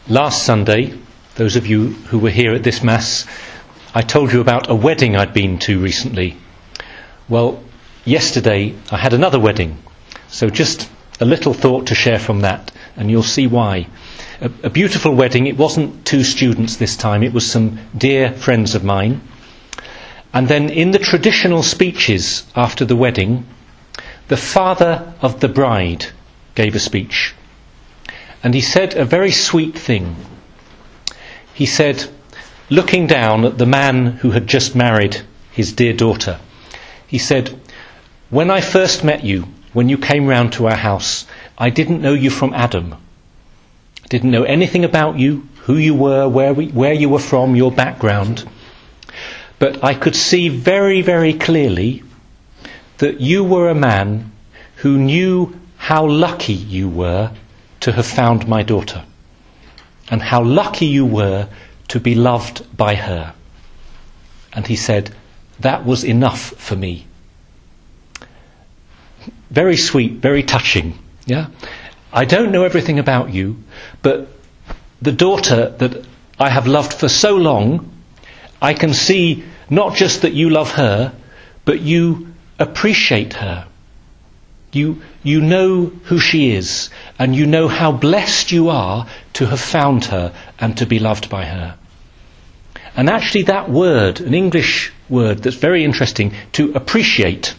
Last Sunday, those of you who were here at this Mass, I told you about a wedding I'd been to recently. Well, yesterday I had another wedding, so just a little thought to share from that, and you'll see why. A beautiful wedding. It wasn't two students this time, it was some dear friends of mine. And then in the traditional speeches after the wedding, the father of the bride gave a speech. And he said a very sweet thing. He said, looking down at the man who had just married his dear daughter, he said, "When I first met you, when you came round to our house, I didn't know you from Adam. I didn't know anything about you, who you were, where you were from, your background. But I could see very, very clearly that you were a man who knew how lucky you were to have found my daughter, and how lucky you were to be loved by her." And he said, that was enough for me. Very sweet, very touching. Yeah, I don't know everything about you, but the daughter that I have loved for so long, I can see not just that you love her, but you appreciate her. You know who she is, and you know how blessed you are to have found her and to be loved by her. And actually that word, an English word that's very interesting, to appreciate,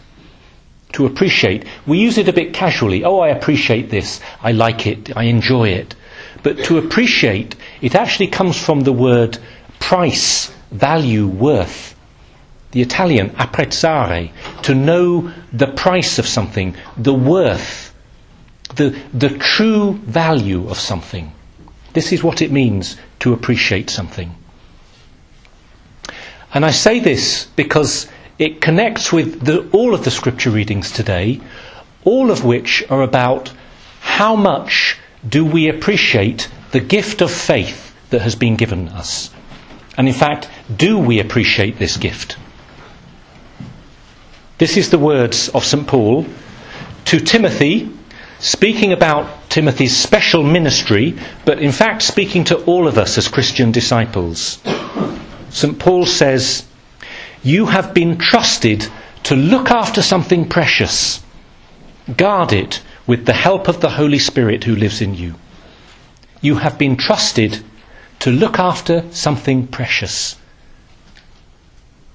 we use it a bit casually. Oh, I appreciate this, I like it, I enjoy it. But to appreciate, it actually comes from the word price, value, worth. The Italian apprezzare, to know the price of something, the worth, the true value of something. This is what it means to appreciate something. And I say this because it connects with all of the scripture readings today, all of which are about how much do we appreciate the gift of faith that has been given us. And in fact, do we appreciate this gift? This is the words of St. Paul to Timothy, speaking about Timothy's special ministry, but in fact speaking to all of us as Christian disciples. St. Paul says, "You have been trusted to look after something precious. Guard it with the help of the Holy Spirit who lives in you." You have been trusted to look after something precious.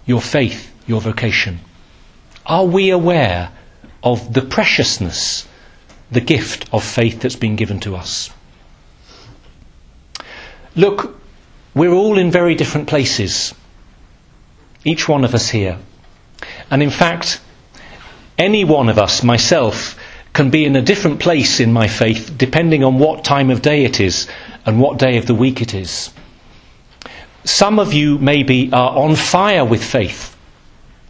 Your faith, your vocation. Are we aware of the preciousness, the gift of faith that's been given to us? Look, we're all in very different places, each one of us here. And in fact, any one of us, myself, can be in a different place in my faith depending on what time of day it is and what day of the week it is. Some of you maybe are on fire with faith,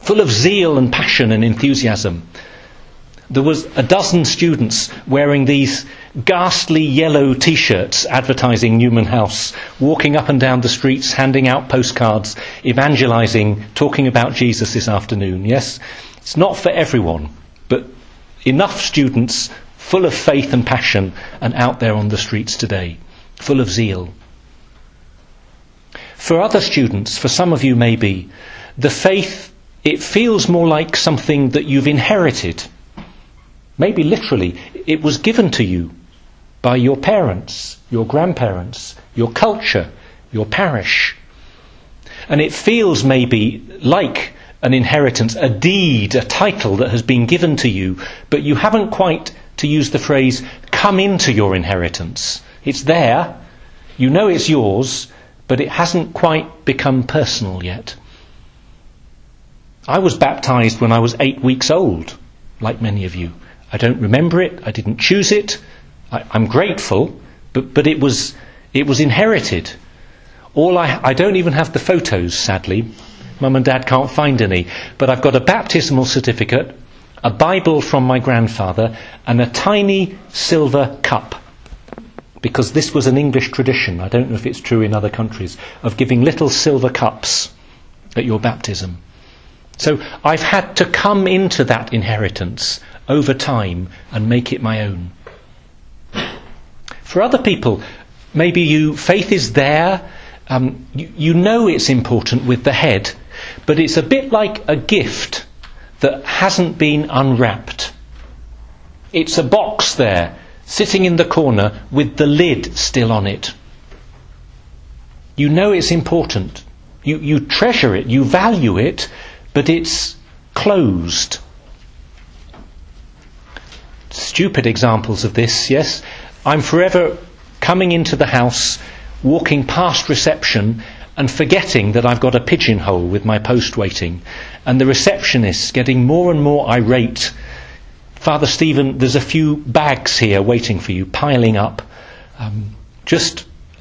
full of zeal and passion and enthusiasm. There was a dozen students wearing these ghastly yellow T-shirts advertising Newman House, walking up and down the streets, handing out postcards, evangelizing, talking about Jesus this afternoon. Yes, it's not for everyone, but enough students full of faith and passion and out there on the streets today, full of zeal. For other students, for some of you maybe, the faith, it feels more like something that you've inherited. Maybe literally, it was given to you by your parents, your grandparents, your culture, your parish. And it feels maybe like an inheritance, a deed, a title that has been given to you, but you haven't quite, to use the phrase, come into your inheritance. It's there, you know it's yours, but it hasn't quite become personal yet. I was baptised when I was 8 weeks old, like many of you. I don't remember it, I didn't choose it, I'm grateful, but it was inherited. I don't even have the photos, sadly. Mum and Dad can't find any, but I've got a baptismal certificate, a Bible from my grandfather, and a tiny silver cup. Because this was an English tradition, I don't know if it's true in other countries, of giving little silver cups at your baptism. So I've had to come into that inheritance over time and make it my own. For other people, faith is there. You know it's important with the head, but it's a bit like a gift that hasn't been unwrapped. It's a box there, sitting in the corner with the lid still on it. You know it's important. You treasure it, you value it, but it's closed. Stupid examples of this, yes. I'm forever coming into the house, walking past reception and forgetting that I've got a pigeonhole with my post waiting, and the receptionist getting more and more irate. Father Stephen, there's a few bags here waiting for you, piling up.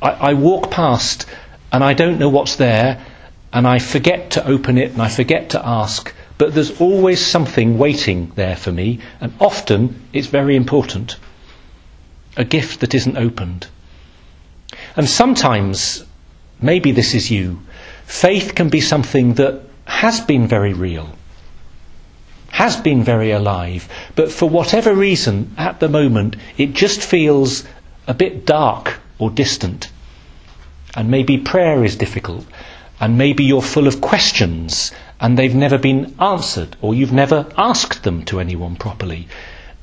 I walk past and I don't know what's there, and I forget to open it and I forget to ask, but there's always something waiting there for me, and often it's very important. A gift that isn't opened. And sometimes, maybe this is you, faith can be something that has been very real, has been very alive, but for whatever reason, at the moment, it just feels a bit dark or distant. And maybe prayer is difficult, and maybe you're full of questions, and they've never been answered, or you've never asked them to anyone properly.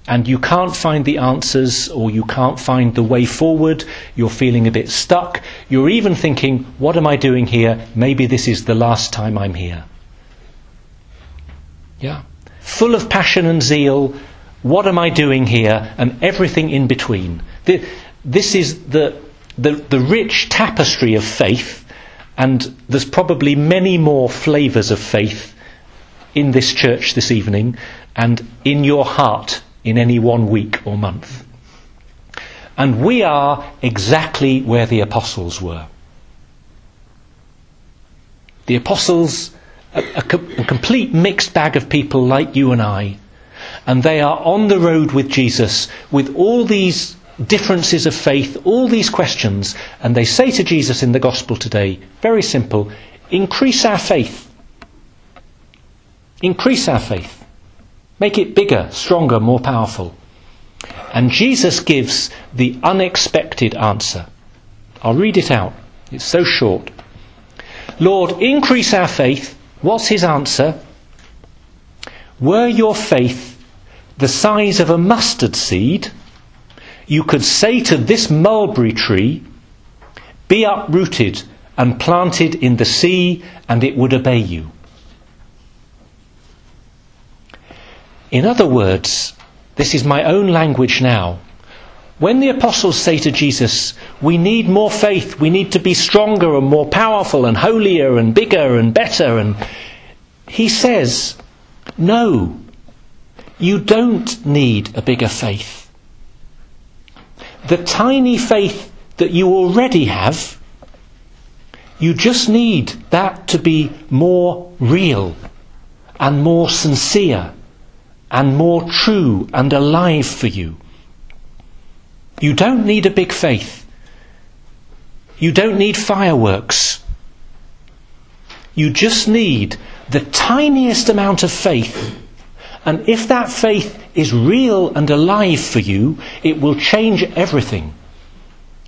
And you can't find the answers, or you can't find the way forward. You're feeling a bit stuck. You're even thinking, what am I doing here? Maybe this is the last time I'm here. Yeah. Full of passion and zeal. What am I doing here? And everything in between. This is the rich tapestry of faith. And there's probably many more flavours of faith in this church this evening and in your heart in any 1 week or month. And we are exactly where the apostles were. The apostles, a complete mixed bag of people like you and I, and they are on the road with Jesus with all these differences of faith, all these questions, and they say to Jesus in the gospel today, very simple, increase our faith. Increase our faith. Make it bigger, stronger, more powerful. And Jesus gives the unexpected answer. I'll read it out. It's so short. Lord, increase our faith. What's his answer? Were your faith the size of a mustard seed, you could say to this mulberry tree, be uprooted and planted in the sea, and it would obey you. In other words, this is my own language now. When the apostles say to Jesus, we need more faith, we need to be stronger and more powerful and holier and bigger and better, and he says, no, you don't need a bigger faith. The tiny faith that you already have, you just need that to be more real and more sincere and more true and alive for you. You don't need a big faith. You don't need fireworks. You just need the tiniest amount of faith. And if that faith is real and alive for you, it will change everything.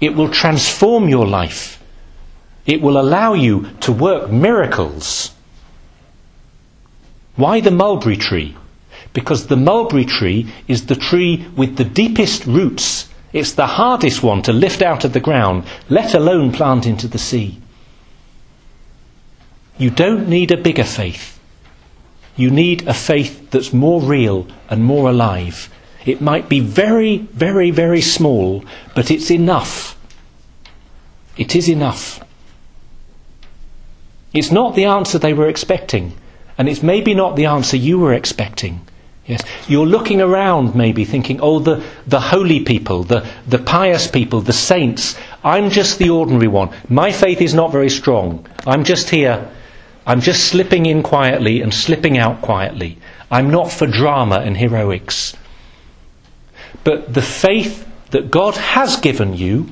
It will transform your life. It will allow you to work miracles. Why the mulberry tree? Because the mulberry tree is the tree with the deepest roots. It's the hardest one to lift out of the ground, let alone plant into the sea. You don't need a bigger faith. You need a faith that's more real and more alive. It might be very, very, very small, but it's enough. It is enough. It's not the answer they were expecting, and it's maybe not the answer you were expecting. Yes, you're looking around maybe thinking, oh, the holy people, the pious people, the saints. I'm just the ordinary one. My faith is not very strong. I'm just here. I'm just slipping in quietly and slipping out quietly. I'm not for drama and heroics. But the faith that God has given you,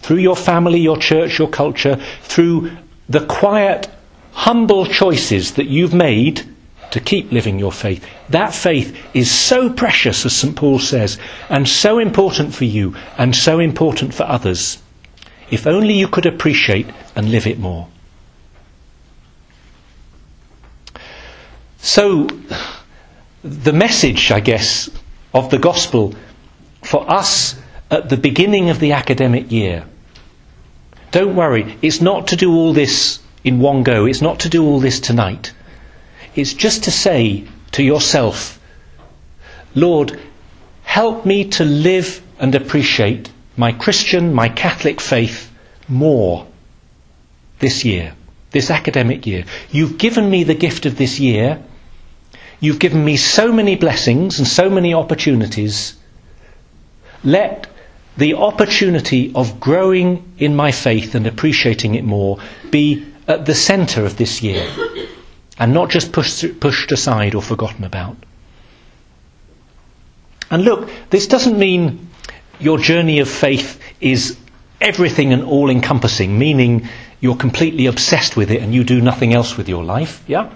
through your family, your church, your culture, through the quiet, humble choices that you've made to keep living your faith. That faith is so precious, as St. Paul says, and so important for you and so important for others. If only you could appreciate and live it more. So, the message, I guess, of the gospel for us at the beginning of the academic year. Don't worry, it's not to do all this in one go. It's not to do all this tonight. It's just to say to yourself, Lord, help me to live and appreciate my Christian, my Catholic faith more this year, this academic year. You've given me the gift of this year. You've given me so many blessings and so many opportunities. Let the opportunity of growing in my faith and appreciating it more be at the centre of this year and not just pushed aside or forgotten about. And look, this doesn't mean your journey of faith is everything and all-encompassing, meaning you're completely obsessed with it and you do nothing else with your life. Yeah?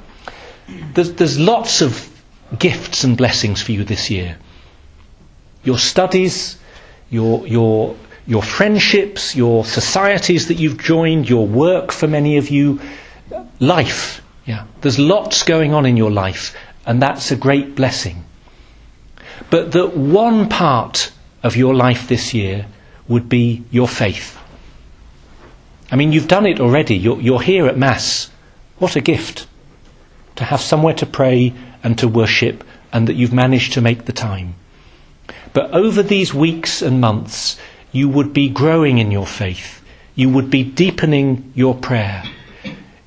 There's lots of gifts and blessings for you this year. Your studies, your friendships, your societies that you've joined, your work for many of you, life. Yeah, there's lots going on in your life, and that's a great blessing. But that one part of your life this year would be your faith. I mean, you've done it already. You're here at Mass. What a gift to have somewhere to pray and to worship, and that you've managed to make the time. But over these weeks and months, you would be growing in your faith. You would be deepening your prayer.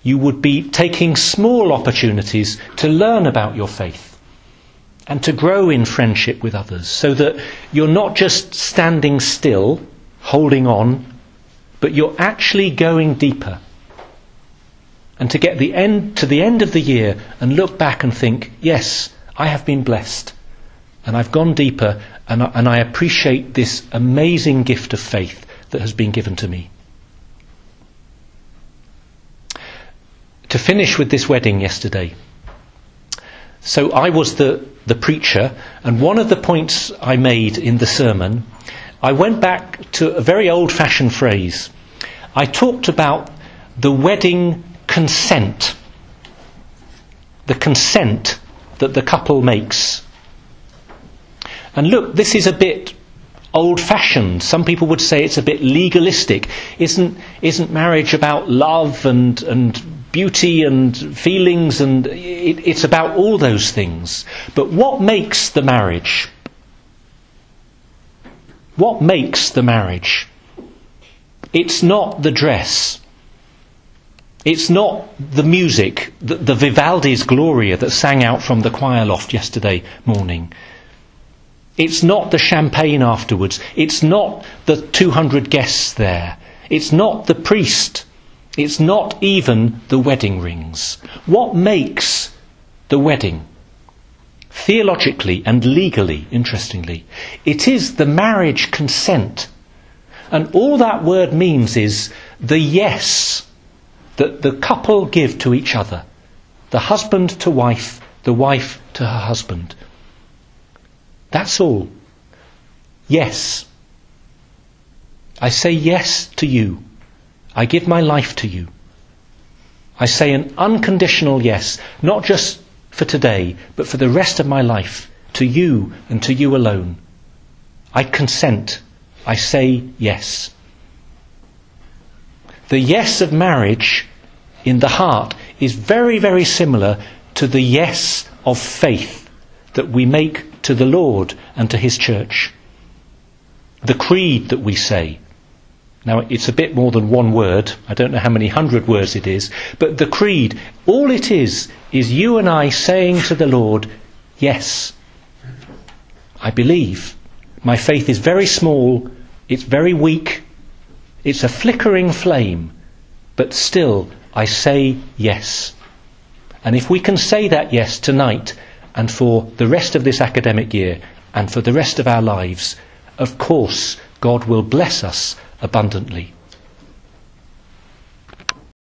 You would be taking small opportunities to learn about your faith and to grow in friendship with others, so that you're not just standing still, holding on, but you're actually going deeper. And to get to the end of the year and look back and think, yes, I have been blessed and I've gone deeper and I appreciate this amazing gift of faith that has been given to me. To finish with this wedding yesterday. So I was the preacher, and one of the points I made in the sermon, I went back to a very old-fashioned phrase. I talked about the wedding consent. The consent that the couple makes. And look, this is a bit old-fashioned. Some people would say it's a bit legalistic. Isn't marriage about love and beauty and feelings, and it's about all those things. But what makes the marriage? What makes the marriage? It's not the dress. It's not the music, the Vivaldi's Gloria that sang out from the choir loft yesterday morning. It's not the champagne afterwards. It's not the 200 guests there. It's not the priest. It's not even the wedding rings. What makes the wedding? Theologically and legally, interestingly, it is the marriage consent. And all that word means is the yes that the couple give to each other. The husband to wife, the wife to her husband. That's all. Yes. I say yes to you. I give my life to you. I say an unconditional yes, not just for today, but for the rest of my life, to you and to you alone. I consent. I say yes. The yes of marriage in the heart is very, very similar to the yes of faith that we make to the Lord and to his church. The creed that we say. Now, it's a bit more than one word. I don't know how many 100 words it is. But the creed, all it is you and I saying to the Lord, yes, I believe. My faith is very small. It's very weak. It's a flickering flame. But still, I say yes. And if we can say that yes tonight and for the rest of this academic year and for the rest of our lives, of course, God will bless us abundantly.